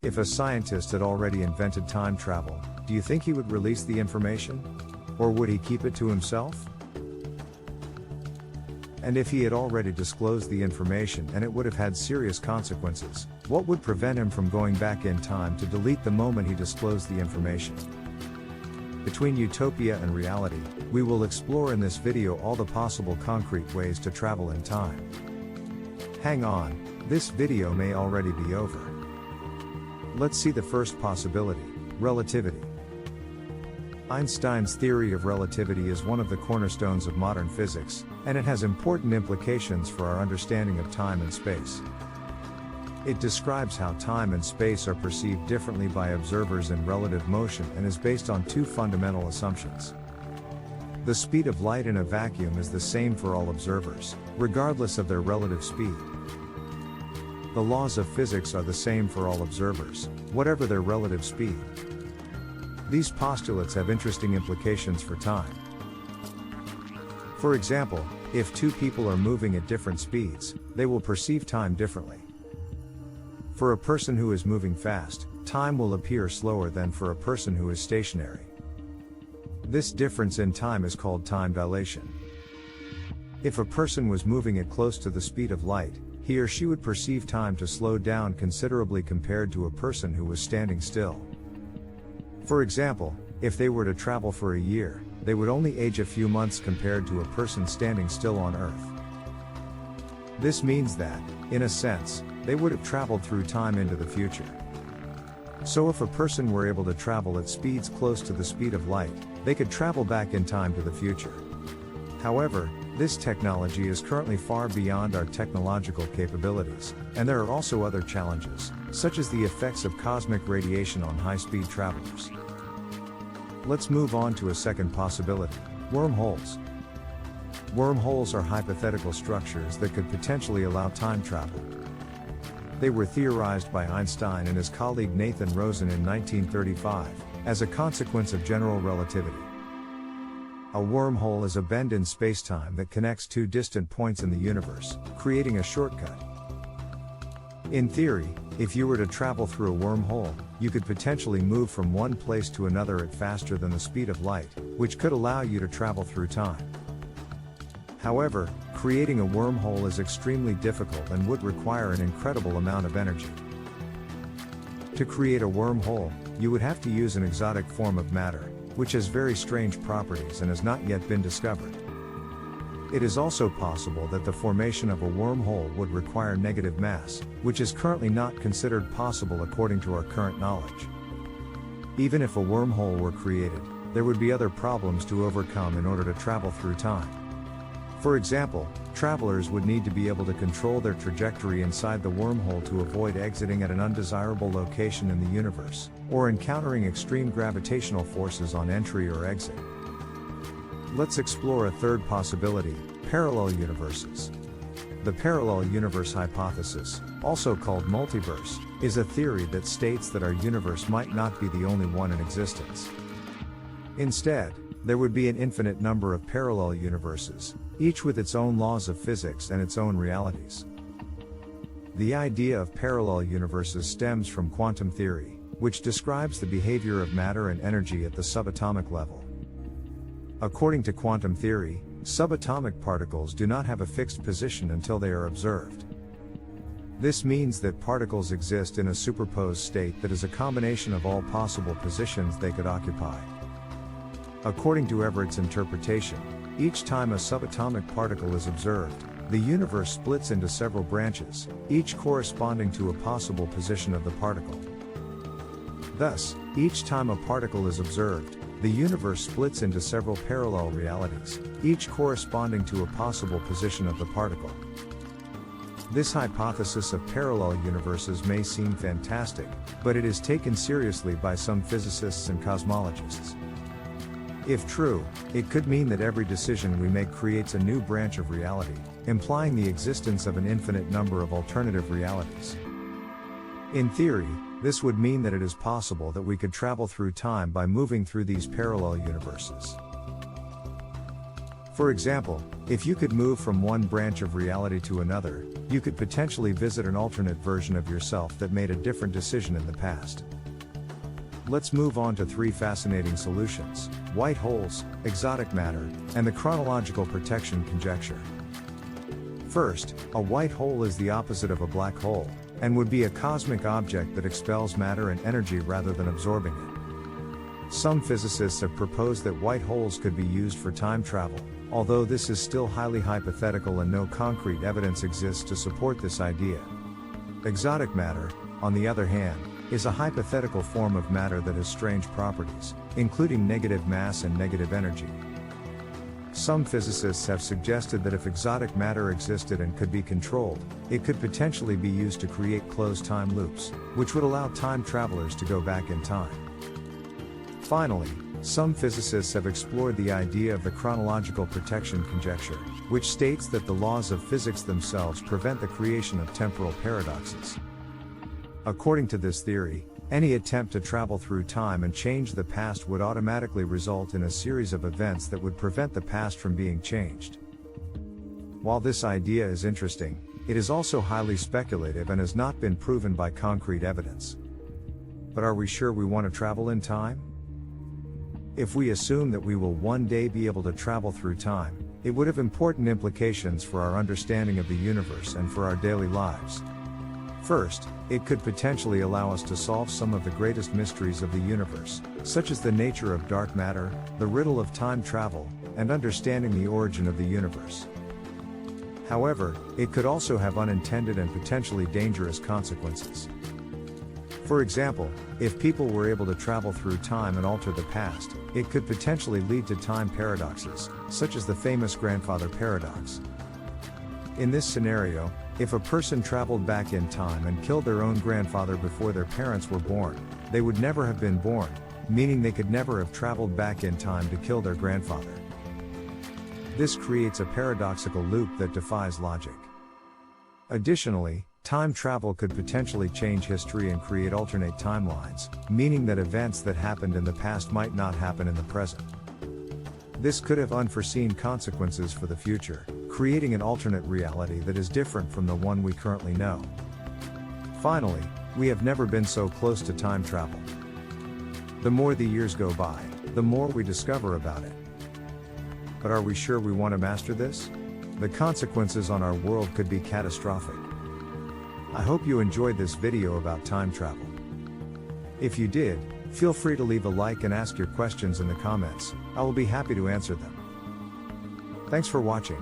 If a scientist had already invented time travel, do you think he would release the information? Or would he keep it to himself? And if he had already disclosed the information and it would have had serious consequences, what would prevent him from going back in time to delete the moment he disclosed the information? Between utopia and reality, we will explore in this video all the possible concrete ways to travel in time. Hang on, this video may already be over. Let's see the first possibility, relativity. Einstein's theory of relativity is one of the cornerstones of modern physics, and it has important implications for our understanding of time and space. It describes how time and space are perceived differently by observers in relative motion and is based on two fundamental assumptions. The speed of light in a vacuum is the same for all observers, regardless of their relative speed. The laws of physics are the same for all observers, whatever their relative speed. These postulates have interesting implications for time. For example, if two people are moving at different speeds, they will perceive time differently. For a person who is moving fast, time will appear slower than for a person who is stationary. This difference in time is called time dilation. If a person was moving at close to the speed of light, he or she would perceive time to slow down considerably compared to a person who was standing still. For example, if they were to travel for a year, they would only age a few months compared to a person standing still on Earth. This means that, in a sense, they would have traveled through time into the future. So if a person were able to travel at speeds close to the speed of light, they could travel back in time to the future. However, this technology is currently far beyond our technological capabilities, and there are also other challenges, such as the effects of cosmic radiation on high-speed travelers. Let's move on to a second possibility, wormholes. Wormholes are hypothetical structures that could potentially allow time travel. They were theorized by Einstein and his colleague Nathan Rosen in 1935, as a consequence of general relativity. A wormhole is a bend in spacetime that connects two distant points in the universe, creating a shortcut. In theory, if you were to travel through a wormhole, you could potentially move from one place to another at faster than the speed of light, which could allow you to travel through time. However, creating a wormhole is extremely difficult and would require an incredible amount of energy. To create a wormhole, you would have to use an exotic form of matter, which has very strange properties and has not yet been discovered. It is also possible that the formation of a wormhole would require negative mass, which is currently not considered possible according to our current knowledge. Even if a wormhole were created, there would be other problems to overcome in order to travel through time. For example, travelers would need to be able to control their trajectory inside the wormhole to avoid exiting at an undesirable location in the universe, or encountering extreme gravitational forces on entry or exit. Let's explore a third possibility, parallel universes. The parallel universe hypothesis, also called multiverse, is a theory that states that our universe might not be the only one in existence. Instead, there would be an infinite number of parallel universes, each with its own laws of physics and its own realities. The idea of parallel universes stems from quantum theory, which describes the behavior of matter and energy at the subatomic level. According to quantum theory, subatomic particles do not have a fixed position until they are observed. This means that particles exist in a superposed state that is a combination of all possible positions they could occupy. According to Everett's interpretation, each time a subatomic particle is observed, the universe splits into several branches, each corresponding to a possible position of the particle. Thus, each time a particle is observed, the universe splits into several parallel realities, each corresponding to a possible position of the particle. This hypothesis of parallel universes may seem fantastic, but it is taken seriously by some physicists and cosmologists. If true, it could mean that every decision we make creates a new branch of reality, implying the existence of an infinite number of alternative realities. In theory, this would mean that it is possible that we could travel through time by moving through these parallel universes. For example, if you could move from one branch of reality to another, you could potentially visit an alternate version of yourself that made a different decision in the past. Let's move on to 3 fascinating solutions: white holes, exotic matter, and the chronological protection conjecture. First, a white hole is the opposite of a black hole, and would be a cosmic object that expels matter and energy rather than absorbing it. Some physicists have proposed that white holes could be used for time travel, although this is still highly hypothetical and no concrete evidence exists to support this idea. Exotic matter, on the other hand, is a hypothetical form of matter that has strange properties, including negative mass and negative energy. Some physicists have suggested that if exotic matter existed and could be controlled, it could potentially be used to create closed time loops, which would allow time travelers to go back in time. Finally, some physicists have explored the idea of the chronological protection conjecture, which states that the laws of physics themselves prevent the creation of temporal paradoxes. According to this theory, any attempt to travel through time and change the past would automatically result in a series of events that would prevent the past from being changed. While this idea is interesting, it is also highly speculative and has not been proven by concrete evidence. But are we sure we want to travel in time? If we assume that we will one day be able to travel through time, it would have important implications for our understanding of the universe and for our daily lives. First, it could potentially allow us to solve some of the greatest mysteries of the universe, such as the nature of dark matter, the riddle of time travel, and understanding the origin of the universe. However, it could also have unintended and potentially dangerous consequences. For example, if people were able to travel through time and alter the past, it could potentially lead to time paradoxes, such as the famous grandfather paradox. In this scenario, if a person traveled back in time and killed their own grandfather before their parents were born, they would never have been born, meaning they could never have traveled back in time to kill their grandfather. This creates a paradoxical loop that defies logic. Additionally, time travel could potentially change history and create alternate timelines, meaning that events that happened in the past might not happen in the present. This could have unforeseen consequences for the future, creating an alternate reality that is different from the one we currently know. Finally, we have never been so close to time travel. The more the years go by, the more we discover about it. But are we sure we want to master this? The consequences on our world could be catastrophic. I hope you enjoyed this video about time travel. If you did, feel free to leave a like and ask your questions in the comments. I will be happy to answer them. Thanks for watching.